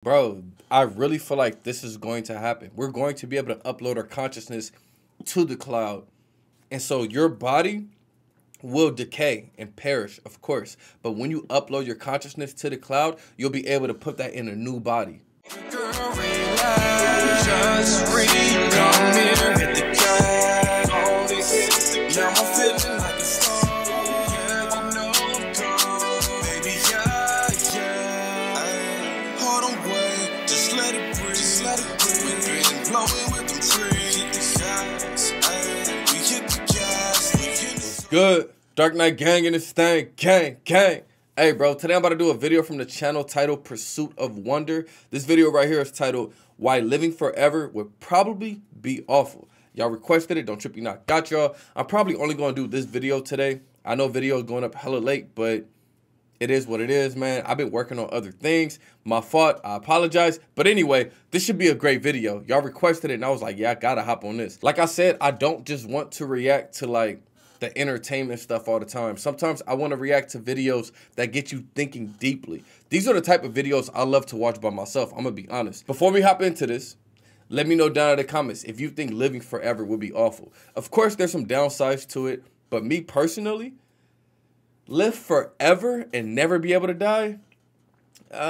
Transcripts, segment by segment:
Bro, I really feel like this is going to happen. We're going to be able to upload our consciousness to the cloud. And so your body will decay and perish, of course. But when you upload your consciousness to the cloud, you'll be able to put that in a new body. Good. Dark Knight Gang in this thing. Gang. Hey, bro, today I'm about to do a video from the channel titled Pursuit of Wonder. This video right here is titled Why Living Forever Would Probably Be Awful. Y'all requested it. Don't trip, you not. Got y'all. I'm probably only going to do this video today. I know video is going up hella late, but it is what it is, man. I've been working on other things. My fault. I apologize. But anyway, this should be a great video. Y'all requested it, and I was like, yeah, I gotta hop on this. Like I said, I don't just want to react to, like, the entertainment stuff all the time. Sometimes I want to react to videos that get you thinking deeply. These are the type of videos I love to watch by myself. I'm gonna be honest. Before we hop into this, let me know down in the comments if you think living forever would be awful. Of course, there's some downsides to it, but me personally, live forever and never be able to die? Would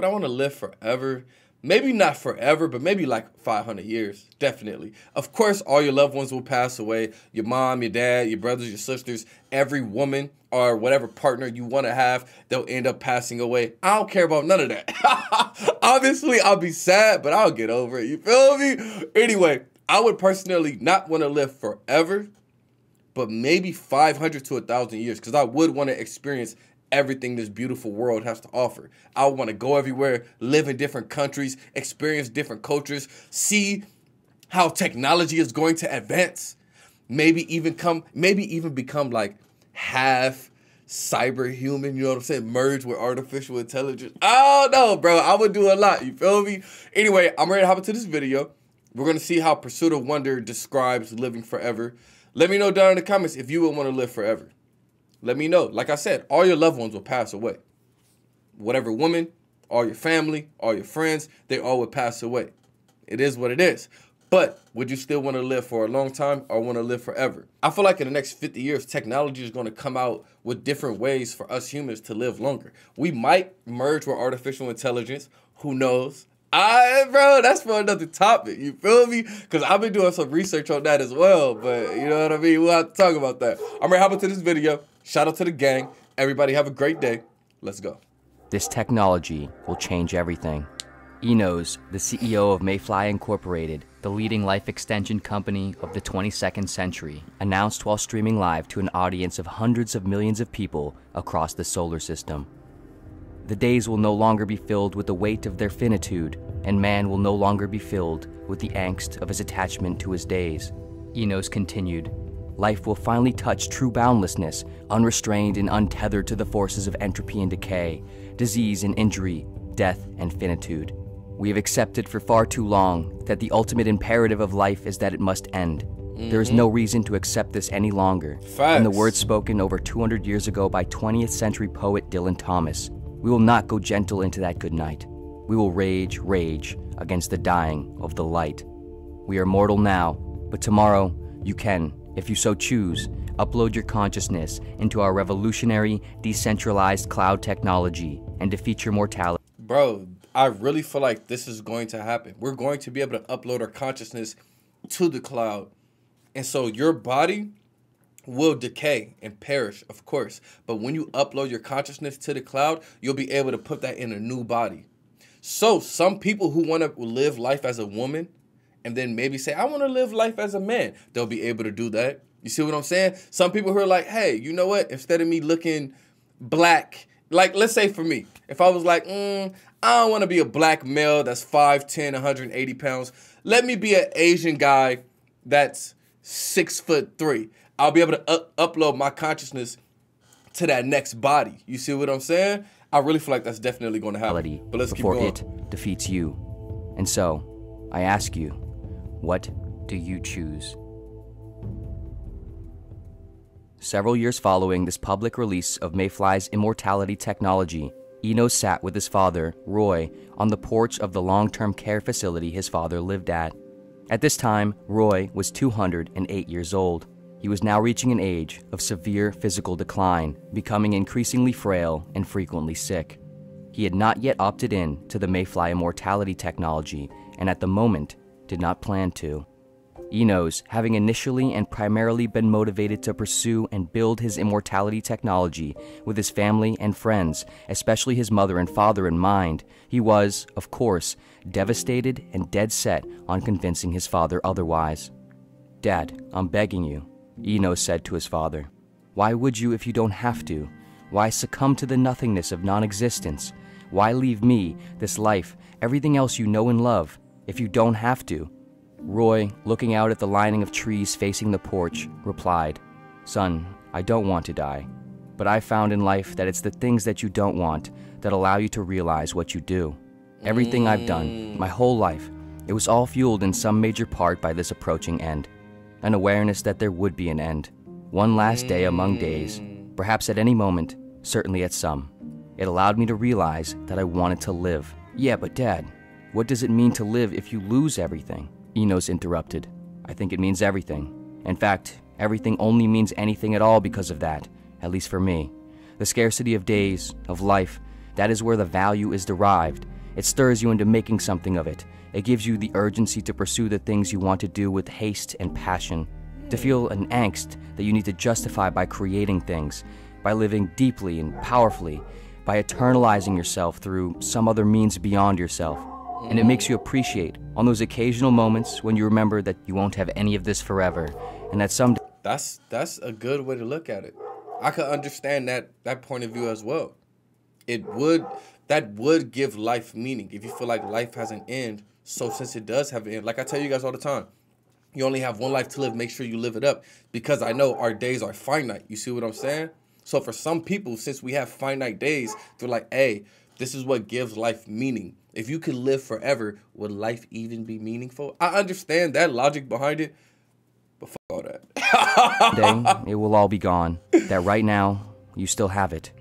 I want to live forever? Maybe not forever, but maybe like 500 years, definitely. Of course, all your loved ones will pass away. Your mom, your dad, your brothers, your sisters, every woman or whatever partner you want to have, they'll end up passing away. I don't care about none of that. Obviously, I'll be sad, but I'll get over it. You feel me? Anyway, I would personally not want to live forever, but maybe 500 to 1,000 years, because I would want to experience everything this beautiful world has to offer. I want to go everywhere, live in different countries, experience different cultures, see how technology is going to advance, maybe even become like half cyber human, you know what I'm saying? Merge with artificial intelligence. I don't know, bro. I would do a lot, you feel me? Anyway, I'm ready to hop into this video. We're going to see how Pursuit of Wonder describes living forever. Let me know down in the comments if you would want to live forever. Let me know. Like I said, all your loved ones will pass away. Whatever woman, all your family, all your friends, they all would pass away. It is what it is. But would you still want to live for a long time or want to live forever? I feel like in the next 50 years, technology is going to come out with different ways for us humans to live longer. We might merge with artificial intelligence. Who knows? Bro, that's for another topic. You feel me? Because I've been doing some research on that as well. But you know what I mean? We'll have to talk about that. I'm ready to hop into this video. Shout out to the gang. Everybody have a great day. Let's go. This technology will change everything. Enos, the CEO of Mayfly Incorporated, the leading life extension company of the 22nd century, announced while streaming live to an audience of hundreds of millions of people across the solar system. The days will no longer be filled with the weight of their finitude, and man will no longer be filled with the angst of his attachment to his days. Enos continued, life will finally touch true boundlessness, unrestrained and untethered to the forces of entropy and decay, disease and injury, death and finitude. We have accepted for far too long that the ultimate imperative of life is that it must end. There is no reason to accept this any longer. Facts. In the words spoken over 200 years ago by 20th century poet Dylan Thomas, we will not go gentle into that good night. We will rage against the dying of the light. We are mortal now, but tomorrow you can, if you so choose, upload your consciousness into our revolutionary, decentralized cloud technology and defeat your mortality. Bro, I really feel like this is going to happen. We're going to be able to upload our consciousness to the cloud. And so your body will decay and perish, of course. But when you upload your consciousness to the cloud, you'll be able to put that in a new body. So some people who want to live life as a woman and then maybe say, I want to live life as a man, they'll be able to do that. You see what I'm saying? Some people who are like, hey, you know what? Instead of me looking black, like let's say for me, if I was like, I don't want to be a black male that's 5'10", 180 pounds. Let me be an Asian guy that's 6'3". I'll be able to upload my consciousness to that next body. You see what I'm saying? I really feel like that's definitely going to happen. But let's keep going. Before it defeats you. And so, I ask you, what do you choose? Several years following this public release of Mayfly's immortality technology, Eno sat with his father, Roy, on the porch of the long-term care facility his father lived at. At this time, Roy was 208 years old. He was now reaching an age of severe physical decline, becoming increasingly frail and frequently sick. He had not yet opted in to the Mayfly immortality technology, and at the moment, did not plan to. Enos, having initially and primarily been motivated to pursue and build his immortality technology with his family and friends, especially his mother and father in mind, he was, of course, devastated and dead set on convincing his father otherwise. "Dad, I'm begging you," Enos said to his father. "Why would you if you don't have to? Why succumb to the nothingness of non-existence? Why leave me, this life, everything else you know and love, if you don't have to?" Roy, looking out at the lining of trees facing the porch, replied, "Son, I don't want to die, but I found in life that it's the things that you don't want that allow you to realize what you do. Everything I've done, my whole life, it was all fueled in some major part by this approaching end, an awareness that there would be an end, one last day among days, perhaps at any moment, certainly at some. It allowed me to realize that I wanted to live." "Yeah, but Dad, what does it mean to live if you lose everything?" Enos interrupted. "I think it means everything. In fact, everything only means anything at all because of that, at least for me. The scarcity of days, of life, that is where the value is derived. It stirs you into making something of it. It gives you the urgency to pursue the things you want to do with haste and passion, to feel an angst that you need to justify by creating things, by living deeply and powerfully, by eternalizing yourself through some other means beyond yourself. And it makes you appreciate on those occasional moments when you remember that you won't have any of this forever, and that someday..." That's a good way to look at it. I could understand that point of view as well. That would give life meaning if you feel like life has an end. So since it does have an end, like I tell you guys all the time, you only have one life to live. Make sure you live it up, because I know our days are finite. You see what I'm saying? So for some people, since we have finite days, they're like, "Hey, this is what gives life meaning." If you could live forever, would life even be meaningful? I understand that logic behind it, but fuck all that. "Someday, it will all be gone. That right now, you still have it,"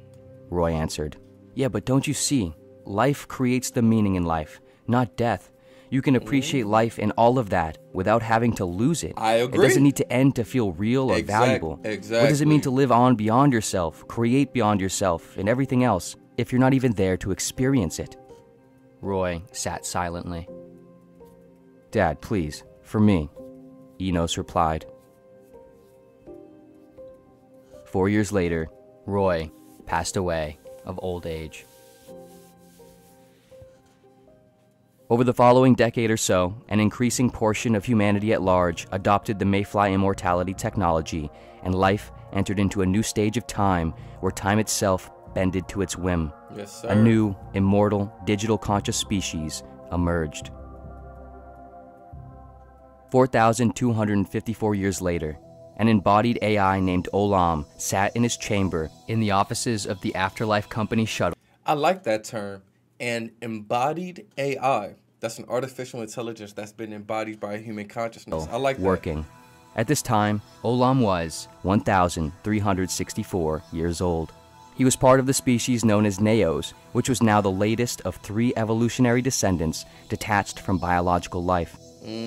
Roy answered. "Yeah, but don't you see? Life creates the meaning in life, not death. You can appreciate life and all of that without having to lose it. I agree. It doesn't need to end to feel real or valuable. Exactly. What does it mean to live on beyond yourself, create beyond yourself, and everything else, if you're not even there to experience it?" Roy sat silently. "Dad, please, for me," Enos replied. 4 years later, Roy passed away of old age. Over the following decade or so, an increasing portion of humanity at large adopted the Mayfly immortality technology, and life entered into a new stage of time where time itself bended to its whim. Yes, sir. A new, immortal, digital conscious species emerged. 4,254 years later, an embodied AI named Olam sat in his chamber in the offices of the Afterlife Company shuttle. I like that term. An embodied AI. That's an artificial intelligence that's been embodied by a human consciousness. I like that. Working. At this time, Olam was 1,364 years old. He was part of the species known as Neos, which was now the latest of 3 evolutionary descendants detached from biological life.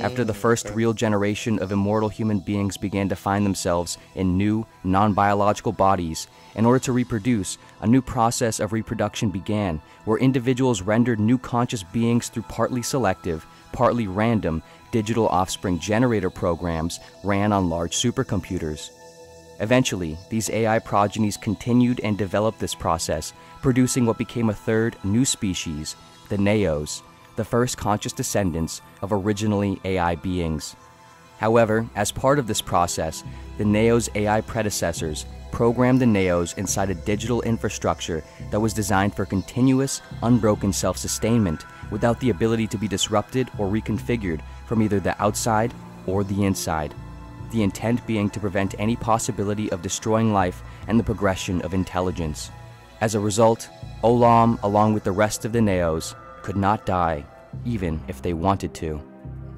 After the first real generation of immortal human beings began to find themselves in new, non-biological bodies, in order to reproduce, a new process of reproduction began, where individuals rendered new conscious beings through partly selective, partly random, digital offspring generator programs ran on large supercomputers. Eventually, these AI progenies continued and developed this process, producing what became a third new species, the Neos, the first conscious descendants of originally AI beings. However, as part of this process, the Neos' AI predecessors programmed the Neos inside a digital infrastructure that was designed for continuous, unbroken self-sustainment without the ability to be disrupted or reconfigured from either the outside or the inside. The intent being to prevent any possibility of destroying life and the progression of intelligence. As a result, Olam, along with the rest of the Neos, could not die, even if they wanted to.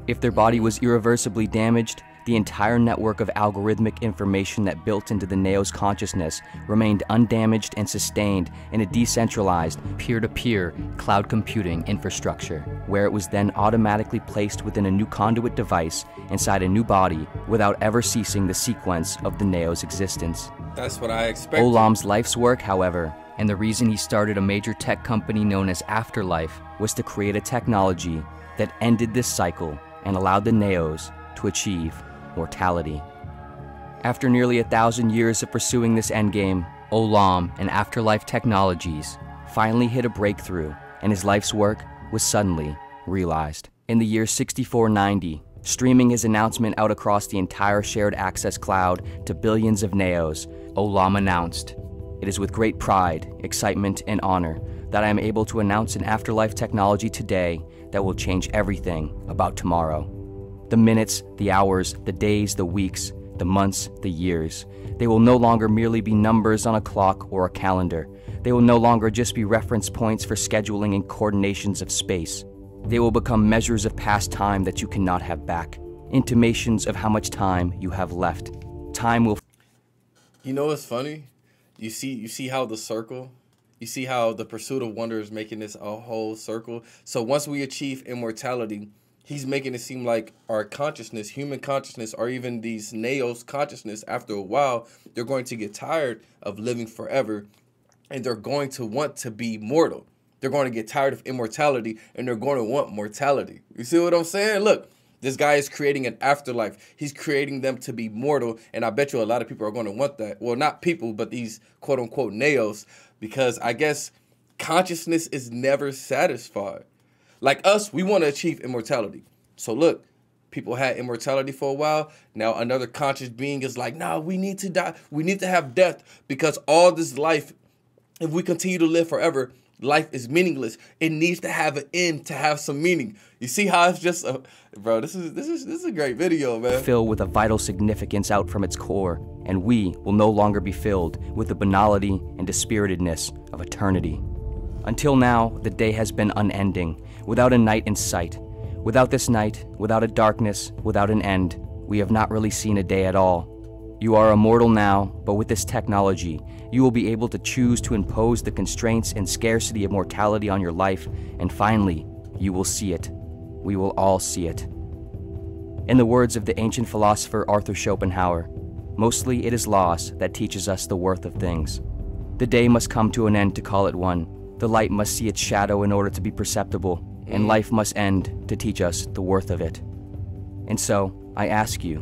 If their body was irreversibly damaged, The entire network of algorithmic information that built into the Neo's consciousness remained undamaged and sustained in a decentralized, peer-to-peer cloud computing infrastructure, where it was then automatically placed within a new conduit device inside a new body without ever ceasing the sequence of the Neo's existence. That's what I expected. Olam's life's work, however, and the reason he started a major tech company known as Afterlife, was to create a technology that ended this cycle and allowed the Neos to achieve mortality. After nearly 1,000 years of pursuing this endgame, Olam and Afterlife Technologies finally hit a breakthrough, and his life's work was suddenly realized. In the year 6490, streaming his announcement out across the entire shared access cloud to billions of Neos, Olam announced, "It is with great pride, excitement, and honor that I am able to announce an Afterlife technology today that will change everything about tomorrow. The minutes, the hours, the days, the weeks, the months, the years. They will no longer merely be numbers on a clock or a calendar. They will no longer just be reference points for scheduling and coordinations of space. They will become measures of past time that you cannot have back, intimations of how much time you have left. Time will..." You know what's funny? You see how the circle, you see how the pursuit of wonder is making this a whole circle. So once we achieve immortality, he's making it seem like our consciousness, human consciousness, or even these Neos consciousness, after a while, they're going to get tired of living forever, and they're going to want to be mortal. They're going to get tired of immortality, and they're going to want mortality. You see what I'm saying? Look, this guy is creating an afterlife. He's creating them to be mortal, and I bet you a lot of people are going to want that. Well, not people, but these quote-unquote Neos, because I guess consciousness is never satisfied. Like us, we want to achieve immortality. So look, people had immortality for a while. Now another conscious being is like, nah, we need to die. We need to have death, because all this life, if we continue to live forever, life is meaningless. It needs to have an end to have some meaning. You see how it's just, bro, this is a great video, man. Fill with a vital significance out from its core, and we will no longer be filled with the banality and dispiritedness of eternity. Until now, the day has been unending, without a night in sight. Without this night, without a darkness, without an end, we have not really seen a day at all. You are immortal now, but with this technology, you will be able to choose to impose the constraints and scarcity of mortality on your life, and finally, you will see it. We will all see it. In the words of the ancient philosopher Arthur Schopenhauer, mostly it is loss that teaches us the worth of things. The day must come to an end to call it one. The light must see its shadow in order to be perceptible, and life must end to teach us the worth of it. And so, I ask you,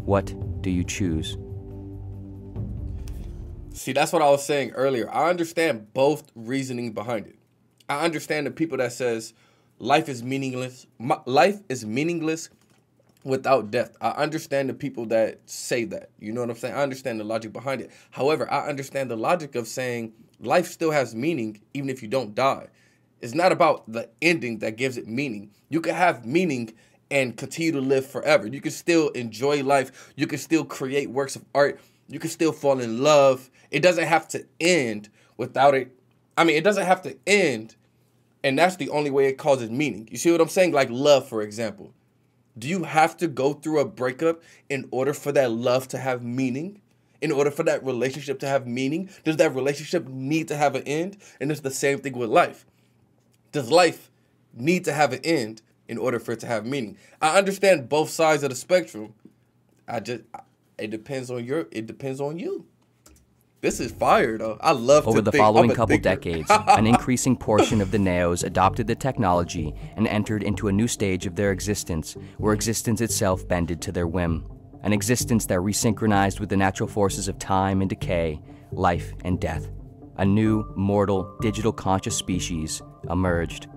what do you choose? See, that's what I was saying earlier. I understand both reasoning behind it. I understand the people that says life is meaningless. Life is meaningless without death. I understand the people that say that. You know what I'm saying? I understand the logic behind it. However, I understand the logic of saying life still has meaning even if you don't die. It's not about the ending that gives it meaning. You can have meaning and continue to live forever. You can still enjoy life. You can still create works of art. You can still fall in love. It doesn't have to end without it. I mean, it doesn't have to end, and that's the only way it causes meaning. You see what I'm saying? Like love, for example. Do you have to go through a breakup in order for that love to have meaning? In order for that relationship to have meaning? Does that relationship need to have an end? And it's the same thing with life. Does life need to have an end in order for it to have meaning? I understand both sides of the spectrum. It depends on you. This is fire, though. I love to Over the think. following couple decades, an increasing portion of the Neos adopted the technology and entered into a new stage of their existence, where existence itself bended to their whim. An existence that resynchronized with the natural forces of time and decay, life and death. A new, mortal, digital conscious species emerged.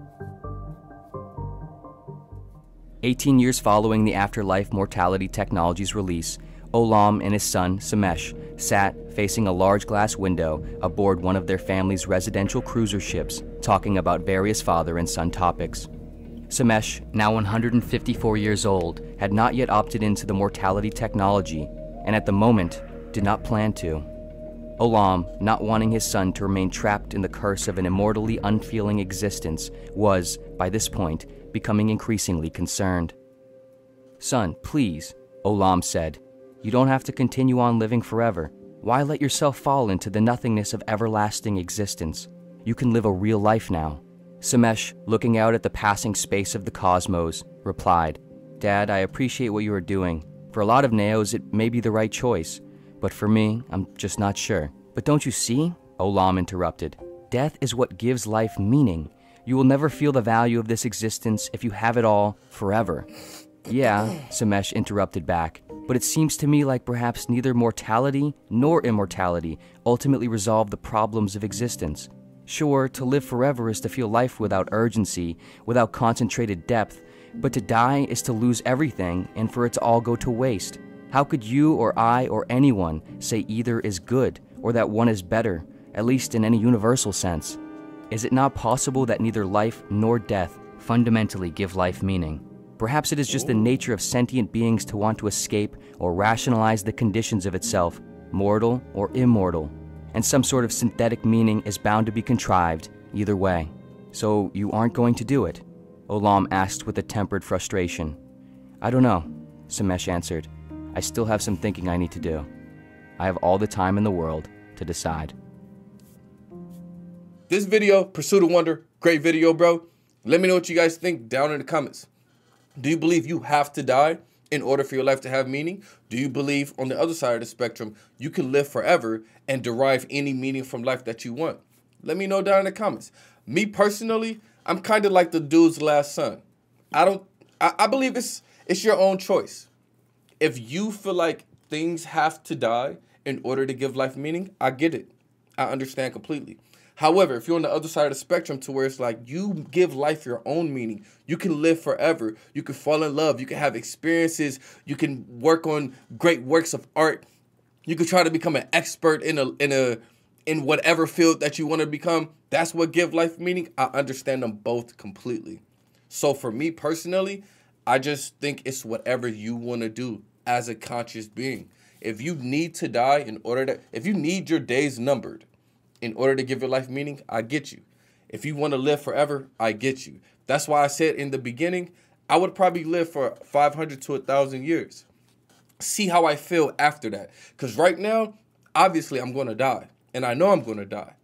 18 years following the Afterlife mortality technology's release, Olam and his son, Samesh, sat facing a large glass window aboard one of their family's residential cruiser ships, talking about various father and son topics. Samesh, now 154 years old, had not yet opted into the mortality technology, and at the moment, did not plan to. Olam, not wanting his son to remain trapped in the curse of an immortally unfeeling existence, was, by this point, becoming increasingly concerned. "Son, please, Olam said, "You don't have to continue on living forever. Why let yourself fall into the nothingness of everlasting existence? You can live a real life now." Samesh, looking out at the passing space of the cosmos, replied, "Dad, I appreciate what you are doing. For a lot of Neos, it may be the right choice. But for me, I'm just not sure." "But don't you see?" Olam interrupted. "Death is what gives life meaning. You will never feel the value of this existence if you have it all forever." "Yeah," Samesh interrupted back, "but it seems to me like perhaps neither mortality nor immortality ultimately resolve the problems of existence. Sure, to live forever is to feel life without urgency, without concentrated depth, but to die is to lose everything and for it to all go to waste. How could you or I or anyone say either is good or that one is better, at least in any universal sense? Is it not possible that neither life nor death fundamentally give life meaning? Perhaps it is just the nature of sentient beings to want to escape or rationalize the conditions of itself, mortal or immortal, and some sort of synthetic meaning is bound to be contrived either way." "So you aren't going to do it?" Olam asked with a tempered frustration. "I don't know," Samesh answered. "I still have some thinking I need to do. I have all the time in the world to decide." This video, Pursuit of Wonder, great video, bro. Let me know what you guys think down in the comments. Do you believe you have to die in order for your life to have meaning? Do you believe on the other side of the spectrum, you can live forever and derive any meaning from life that you want? Let me know down in the comments. Me personally, I'm kind of like the dude's last son. I believe it's your own choice. If you feel like things have to die in order to give life meaning, I get it. I understand completely. However, if you're on the other side of the spectrum to where it's like you give life your own meaning, you can live forever, you can fall in love, you can have experiences, you can work on great works of art, you can try to become an expert in whatever field that you want to become. That's what give life meaning. I understand them both completely. So for me personally, I just think it's whatever you want to do as a conscious being. If you need to die if you need your days numbered in order to give your life meaning, I get you. If you want to live forever, I get you. That's why I said in the beginning, I would probably live for 500 to 1,000 years. See how I feel after that. Because right now, obviously, I'm going to die. And I know I'm going to die.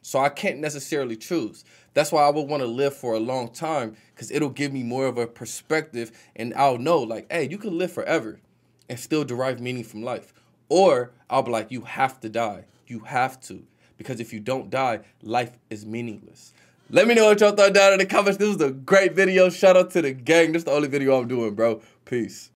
So I can't necessarily choose. That's why I would want to live for a long time, because it'll give me more of a perspective. And I'll know, like, hey, you can live forever and still derive meaning from life. Or I'll be like, you have to die. You have to. Because if you don't die, life is meaningless. Let me know what y'all thought down in the comments. This was a great video. Shout out to the gang. This is the only video I'm doing, bro. Peace.